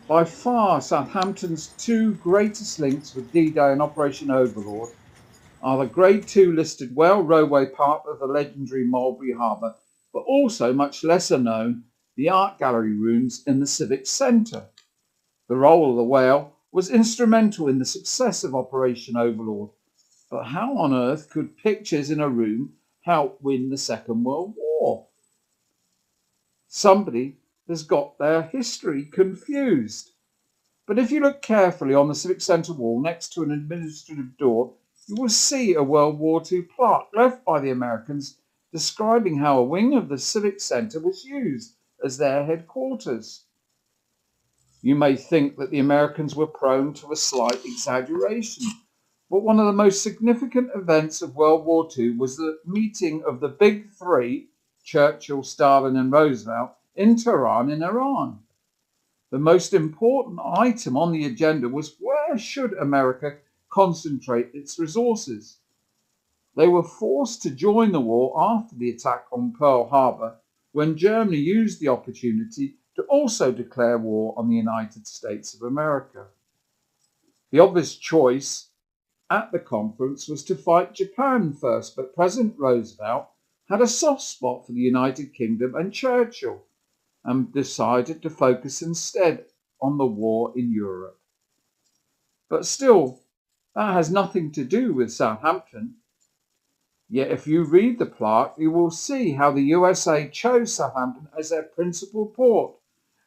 By far, Southampton's two greatest links with D-Day and Operation Overlord are the Grade 2 listed Whale Railway part of the legendary Mulberry Harbour, but also, much lesser known, the art gallery rooms in the Civic Centre. The role of the whale was instrumental in the success of Operation Overlord, but how on earth could pictures in a room help win the Second World War? Somebody has got their history confused. But if you look carefully on the Civic Centre wall next to an administrative door, you will see a World War II plaque left by the Americans describing how a wing of the Civic Centre was used as their headquarters. You may think that the Americans were prone to a slight exaggeration, but one of the most significant events of World War II was the meeting of the Big Three, Churchill, Stalin and Roosevelt, in Tehran in Iran. The most important item on the agenda was where should America concentrate its resources. They were forced to join the war after the attack on Pearl Harbor, when Germany used the opportunity to also declare war on the United States of America. The obvious choice at the conference was to fight Japan first, but President Roosevelt had a soft spot for the United Kingdom and Churchill, and decided to focus instead on the war in Europe. But still, that has nothing to do with Southampton. Yet if you read the plaque, you will see how the USA chose Southampton as their principal port,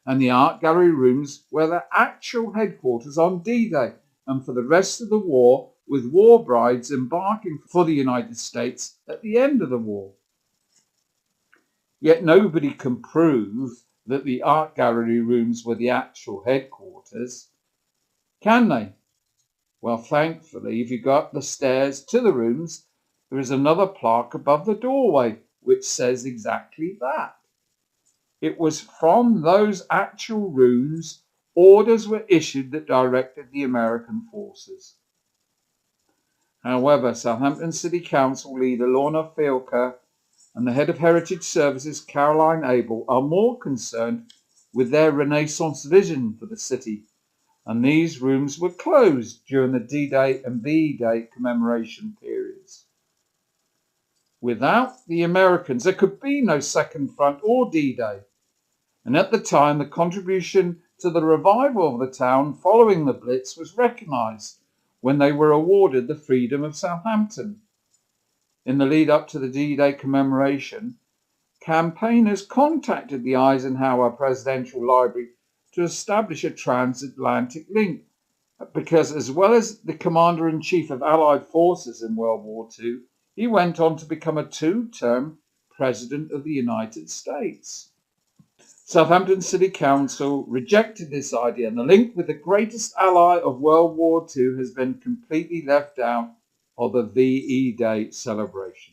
and the art gallery rooms were their actual headquarters on D-Day and for the rest of the war, with war brides embarking for the United States at the end of the war. Yet nobody can prove that the art gallery rooms were the actual headquarters, can they? Well, thankfully, if you go up the stairs to the rooms, there is another plaque above the doorway which says exactly that. It was from those actual rooms orders were issued that directed the American forces. However, Southampton City Council leader Lorna Fielker and the head of Heritage Services, Caroline Abel, are more concerned with their Renaissance vision for the city, and these rooms were closed during the D-Day and V-Day commemoration periods. Without the Americans, there could be no Second Front or D-Day, and at the time the contribution to the revival of the town following the Blitz was recognised when they were awarded the Freedom of Southampton. In the lead up to the D-Day commemoration, campaigners contacted the Eisenhower Presidential Library to establish a transatlantic link, because as well as the Commander-in-Chief of Allied Forces in World War II, he went on to become a two-term President of the United States. Southampton City Council rejected this idea, and the link with the greatest ally of World War II has been completely left out of the VE Day celebration.